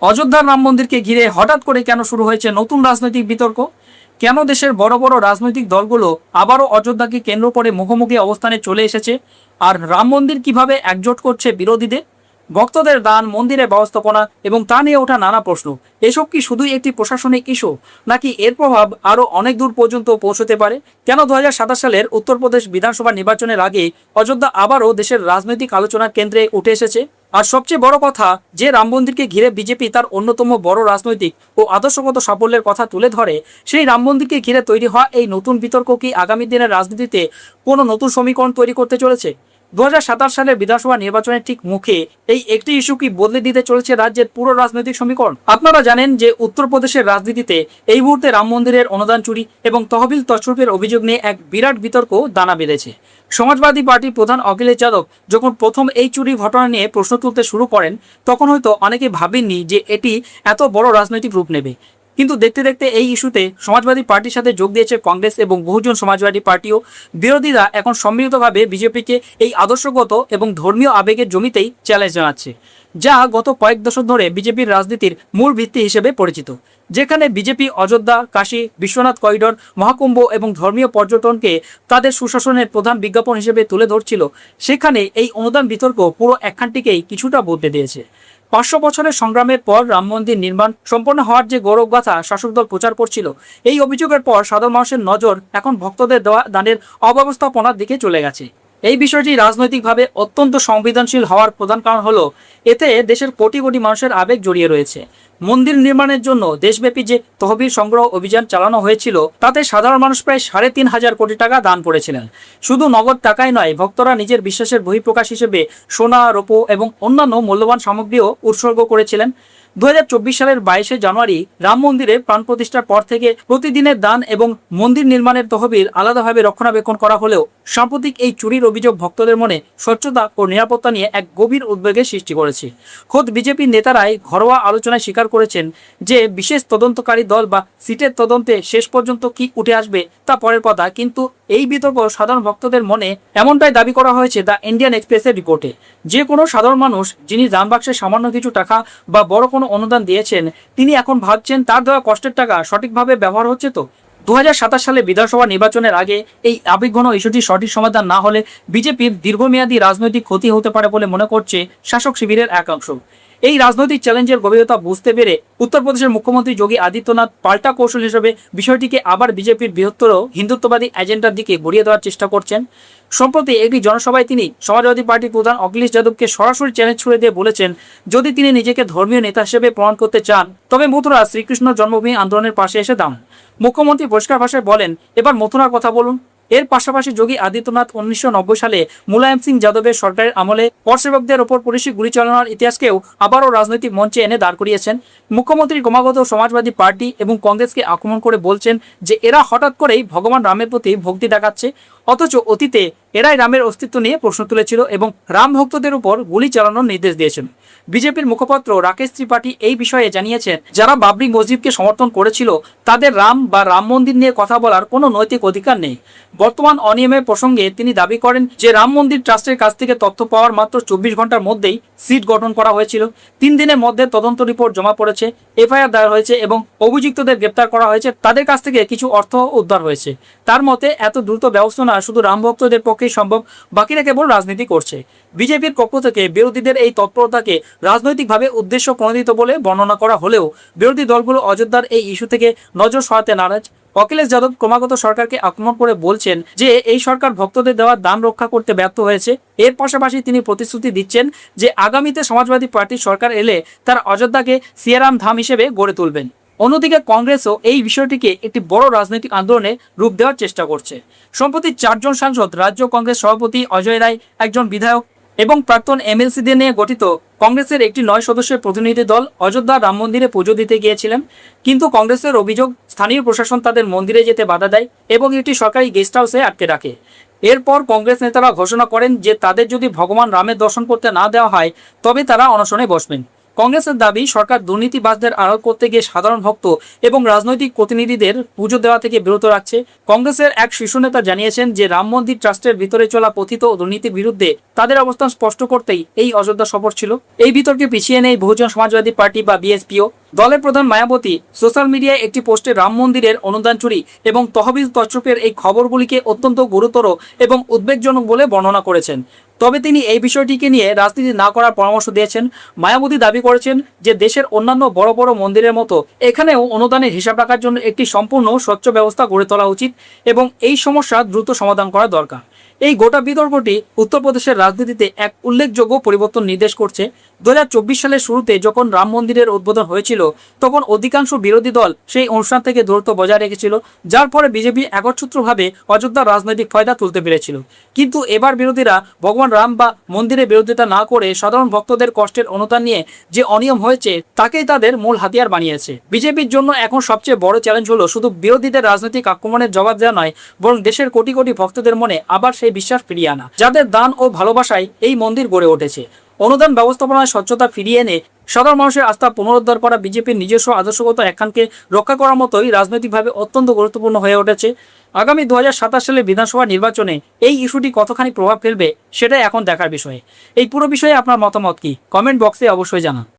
অযোধ্যার রাম মন্দিরকে ঘিরে হঠাৎ করে কেন শুরু হয়েছে নতুন রাজনৈতিক বিতর্ক? কেন দেশের বড় বড় রাজনৈতিক দলগুলো আবারও অযোধ্যাকে কেন্দ্র করে মুখোমুখি অবস্থানে চলে এসেছে? আর রাম মন্দির কিভাবে একজোট করছে বিরোধীদের? ভক্তদের দান, মন্দিরের ব্যবস্থাপনা এবং তা নিয়ে ওঠা নানা প্রশ্ন, এসব কি শুধুই একটি প্রশাসনিক ইস্যু, নাকি এর প্রভাব আরও অনেক দূর পর্যন্ত পৌঁছতে পারে? কেন 2027 সালের উত্তরপ্রদেশ বিধানসভা নির্বাচনের আগে অযোধ্যা আবারও দেশের রাজনৈতিক আলোচনার কেন্দ্রে উঠে এসেছে? আর সবচেয়ে বড় কথা, যে রাম মন্দিরকে ঘিরে বিজেপি তার অন্যতম বড় রাজনৈতিক ও আদর্শগত সাফল্যের কথা তুলে ধরে, সেই রাম মন্দিরকে ঘিরে তৈরি হওয়া এই নতুন বিতর্ক কি আগামী দিনের রাজনীতিতে কোনো নতুন সমীকরণ তৈরি করতে চলেছে? 2027 সালের বিধানসভা নির্বাচনের ঠিক মুখে এই একটি ইস্যু কি বদলে দিতে চলেছে রাজ্যের পুরো রাজনৈতিক সমীকরণ? আপনারা জানেন যে উত্তরপ্রদেশের রাজনীতিতে এই মুহূর্তে রাম মন্দিরের অনুদান চুরি এবং তহবিল তছরূপের অভিযোগ নিয়ে এক বিরাট বিতর্ক দানা বেঁধেছে। সমাজবাদী পার্টির প্রধান অখিলেশ যাদব যখন প্রথম এই চুরি ঘটনা নিয়ে প্রশ্ন তুলতে শুরু করেন, তখন হয়তো অনেকে ভাবেননি যে এটি এত বড় রাজনৈতিক রূপ নেবে। কিন্তু দেখতে দেখতে এই ইস্যুতে সমাজবাদী পার্টির সাথে যোগ দিয়েছে কংগ্রেস এবং বহুজন সমাজবাদী পার্টিও। বিরোধীরা এখন সম্মিলিতভাবে বিজেপিকে এই আদর্শগত এবং ধর্মীয় আবেগের জমিতেই চ্যালেঞ্জ জানাচ্ছে, যা গত কয়েক দশক ধরে বিজেপির রাজনীতির মূল ভিত্তি হিসেবে পরিচিত। যেখানে বিজেপি অযোধ্যা, কাশী বিশ্বনাথ করিডোর, মহাকুম্ভ এবং ধর্মীয় পর্যটনকে তাদের সুশাসনের প্রধান বিজ্ঞাপন হিসেবে তুলে ধরছিল, সেখানে এই অনুদান বিতর্ক পুরো একখানটিকেই কিছুটা বদলে দিয়েছে। 500 বছরের সংগ্রামের পর রাম মন্দির নির্মাণ সম্পন্ন হওয়ার যে গৌরবগাথা শাসক দল প্রচার করছিল, এই অভিযোগের পর সাধারণ মানুষের নজর এখন ভক্তদের দেওয়া দানের অব্যবস্থাপনার দিকে চলে গেছে। এই বিষয়টি রাজনৈতিকভাবে অত্যন্ত সংবেদনশীল হওয়ার প্রধান কারণ হলো, এতে দেশের কোটি কোটি মানুষের আবেগ জড়িয়ে রয়েছে। মন্দির নির্মাণের জন্য দেশব্যাপী যে তহবিল সংগ্রহ অভিযান চালানো হয়েছিল, তাতে সাধারণ মানুষ প্রায় 3.5 কোটি টাকা দান করেছিলেন। শুধু নগদ টাকাই নয়, ভক্তরা নিজের বিশ্বাসের বহিঃপ্রকাশ হিসেবে সোনা, রূপো এবং অন্যান্য মূল্যবান সামগ্রীও উৎসর্গ করেছিলেন। 2024 সালের 22শে জানুয়ারি রাম মন্দিরে প্রাণ প্রতিষ্ঠার পর থেকে প্রতিদিনের দান এবং মন্দির নির্মাণের তহবিল আলাদাভাবে রক্ষণাবেক্ষণ করা হলেও সাম্প্রতিক এই চুরির অভিযোগ ভক্তদের মনে স্বচ্ছতা ও নিরাপত্তা নিয়ে এক গভীর উদ্বেগের সৃষ্টি করেছে। খোদ বিজেপির নেতারাই ঘরোয়া আলোচনায় স্বীকার করেছেন যে বিশেষ তদন্তকারী দল বা সিটের তদন্তে শেষ পর্যন্ত কি উঠে আসবে তা পরের কথা, কিন্তু এই বিতর্ক সাধারণ ভক্তদের মনে এমনটাই দাবি করা হয়েছে দ্য ইন্ডিয়ান এক্সপ্রেসের রিপোর্টে। যে কোনো সাধারণ মানুষ যিনি দান বাক্সে সামান্য কিছু টাকা বা বড় কোনো অনুদান দিয়েছেন, তিনি এখন ভাবছেন তার দেওয়া কষ্টের টাকা সঠিকভাবে ব্যবহার হচ্ছে তো। 2027 সালে বিধানসভা নির্বাচনের আগে এই আবেগঘন ইস্যুটির সঠিক সমাধান না হলে বিজেপির দীর্ঘমেয়াদী রাজনৈতিক ক্ষতি হতে পারে বলে মনে করছে শাসক শিবিরের একাংশ। এই রাজনৈতিক চ্যালেঞ্জের গভীরতা বুঝতে পেরে উত্তরপ্রদেশের মুখ্যমন্ত্রী যোগী আদিত্যনাথ পাল্টা কৌশল হিসেবে বিষয়টিকে আবার বিজেপির বৃহত্তর হিন্দুত্ববাদী এজেন্ডার দিকে ঘুরিয়ে দেওয়ার চেষ্টা করছেন। সম্প্রতি একটি জনসভায় তিনি সমাজবাদী পার্টির প্রধান অখিলেশ যাদবকে সরাসরি চ্যালেঞ্জ ছুড়ে দিয়ে বলেছেন, যদি তিনি নিজেকে ধর্মীয় নেতা হিসেবে প্রমাণ করতে চান, তবে মথুরা শ্রীকৃষ্ণ জন্মভূমি আন্দোলনের পাশে এসে দাঁড়ান। মুখ্যমন্ত্রী পরিষ্কার ভাষায় বলেন, এবার মথুরার কথা বলুন। এর পাশাপাশি যোগী আদিত্যনাথ 1990 সালে মুলায়ম সিং যাদবের সরকারের আমলে পরসেবকদের ওপর পুলিশি গুলি চালানোর ইতিহাসকেও আবারও রাজনৈতিক মঞ্চে এনে দাঁড় করিয়েছেন। মুখ্যমন্ত্রী ক্রমাগত সমাজবাদী পার্টি এবং কংগ্রেসকে আক্রমণ করে বলছেন যে এরা হঠাৎ করেই ভগবান রামের প্রতি ভক্তি দেখাচ্ছে, অথচ অতীতে এরাই রামের অস্তিত্ব নিয়ে প্রশ্ন তুলেছিল এবং রাম ভক্তদের উপর গুলি চালানোর নির্দেশ দিয়েছেন। বিজেপির মুখপাত্র রাকেশ ত্রিপাঠী এই বিষয়ে জানিয়েছেন, যারা বাবরি মসজিদকে সমর্থন করেছিল তাদের রাম বা রাম মন্দির নিয়ে কথা বলার কোনো নৈতিক অধিকার নেই। বর্তমান অনিয়মের প্রসঙ্গে তিনি দাবি করেন যে রাম মন্দির ট্রাস্টের কাছ থেকে তথ্য পাওয়ার মাত্র 24 ঘন্টার মধ্যেই সিট গঠন করা হয়েছিল। 3 দিনের মধ্যে তদন্ত রিপোর্ট জমা পড়েছে, এফআইআর দায়ের হয়েছে এবং অভিযুক্তদের গ্রেপ্তার করা হয়েছে, তাদের কাছ থেকে কিছু অর্থ উদ্ধার হয়েছে। তার মতে এত দ্রুত ব্যবস্থা না শুধু রাম ভক্তদের পক্ষেই সম্ভব, বাকিরা কেবল রাজনীতি করছে। বিজেপির পক্ষ থেকে বিরোধীদের এই তৎপরতাকে রাজনৈতিকভাবে উদ্দেশ্য প্রণোদিত বলে বর্ণনা করা হলেও বিরোধী দলগুলো অযোধ্যার এই ইস্যু থেকে নজর সরাতে নারাজ। অখিলেশ যাদব ক্রমাগত সরকারকে আক্রমণ করে বলছেন যে এই সরকার ভক্তদের দেওয়া দান রক্ষা করতে ব্যর্থ হয়েছে। এর পাশাপাশি তিনি প্রতিশ্রুতি দিচ্ছেন যে আগামীতে সমাজবাদী পার্টির সরকার এলে তারা অযোধ্যাকে সিয়ারাম ধাম হিসেবে গড়ে তুলবেন। অন্যদিকে কংগ্রেসও এই বিষয়টিকে একটি বড় রাজনৈতিক আন্দোলনে রূপ দেওয়ার চেষ্টা করছে। সম্প্রতি 4 জন সাংসদ, রাজ্য কংগ্রেস সভাপতি অজয় রায়, একজন বিধায়ক এবং প্রাক্তন এমএলসিদের নিয়ে গঠিত কংগ্রেসের একটি 9 সদস্যের প্রতিনিধি দল অযোধ্যা রাম মন্দিরে পুজো দিতে গিয়েছিলেন। কিন্তু কংগ্রেসের অভিযোগ, স্থানীয় প্রশাসন তাদের মন্দিরে যেতে বাধা দেয় এবং একটি সরকারি গেস্ট হাউসে আটকে রাখে। এরপর কংগ্রেস নেতারা ঘোষণা করেন যে তাদের যদি ভগবান রামের দর্শন করতে না দেওয়া হয় তবে তারা অনশনে বসবেন। কংগ্রেসের দাবি সরকার দুর্নীতিবাজদের আড়াল করতে গিয়ে সাধারণ ভক্ত এবং রাজনৈতিক প্রতিনিধিদের পুজো দেওয়া থেকে বিরত রাখছে। কংগ্রেসের এক শীর্ষ নেতা জানিয়েছেন যে রাম মন্দির ট্রাস্টের ভিতরে চলা কথিত দুর্নীতির বিরুদ্ধে তাদের অবস্থান স্পষ্ট করতেই এই অযোধ্যা সফর ছিল। এই বিতর্কে পিছিয়ে নেই বহুজন সমাজবাদী পার্টি বা বিএসপিও। দলের প্রধান মায়াবতী সোশ্যাল মিডিয়ায় একটি পোস্টে রাম মন্দিরের অনুদান চুরি এবং তহবিল তছরূপের এই খবরগুলিকে অত্যন্ত গুরুতর এবং উদ্বেগজনক বলে বর্ণনা করেছেন। তবে তিনি এই বিষয়টিকে নিয়ে রাজনীতি না করার পরামর্শ দিয়েছেন। মায়াবতী দাবি করেছেন যে দেশের অন্যান্য বড় বড় মন্দিরের মতো এখানেও অনুদানের হিসাব রাখার জন্য একটি সম্পূর্ণ স্বচ্ছ ব্যবস্থা গড়ে তোলা উচিত এবং এই সমস্যা দ্রুত সমাধান করা দরকার। এই গোটা বিতর্কটি উত্তরপ্রদেশের রাজনীতিতে এক উল্লেখযোগ্য পরিবর্তন নির্দেশ করছে। 2024 সালের শুরুতে যখন রাম মন্দিরের উদ্বোধন হয়েছিল তখন অধিকাংশ বিরোধী দল সেই অনুষ্ঠান থেকে দূরত্ব বজায় রেখেছিল, যার ফলে বিজেপি একচ্ছত্রভাবে অযোধ্যার রাজনৈতিক ফায়দা তুলতে পেরেছিল। কিন্তু এবার বিরোধীরা ভগবান রাম বা মন্দিরের বিরোধিতা না করে সাধারণ ভক্তদের কষ্টের অনুদান নিয়ে যে অনিয়ম হয়েছে তাকেই তাদের মূল হাতিয়ার বানিয়েছে। বিজেপির জন্য এখন সবচেয়ে বড় চ্যালেঞ্জ হলো শুধু বিরোধীদের রাজনৈতিক আক্রমণের জবাব দেওয়া নয়, বরং দেশের কোটি কোটি ভক্তদের মনে আবার সেই বিশ্বাস ফিরিয়ে আনা, যাদের দান ও ভালোবাসায় এই মন্দির গড়ে উঠেছে। অনুদান ব্যবস্থাপনায় স্বচ্ছতা ফিরিয়ে এনে সাধারণ মানুষের আস্থা পুনরুদ্ধার করা বিজেপির নিজস্ব আদর্শগত একখানকে রক্ষা করার মতোই রাজনৈতিকভাবে অত্যন্ত গুরুত্বপূর্ণ হয়ে উঠেছে। আগামী 2027 সালে বিধানসভা নির্বাচনে এই ইস্যুটি কতখানি প্রভাব ফেলবে সেটাই এখন দেখার বিষয়। এই পুরো বিষয়ে আপনার মতামত কি? কমেন্ট বক্সে অবশ্যই জানান।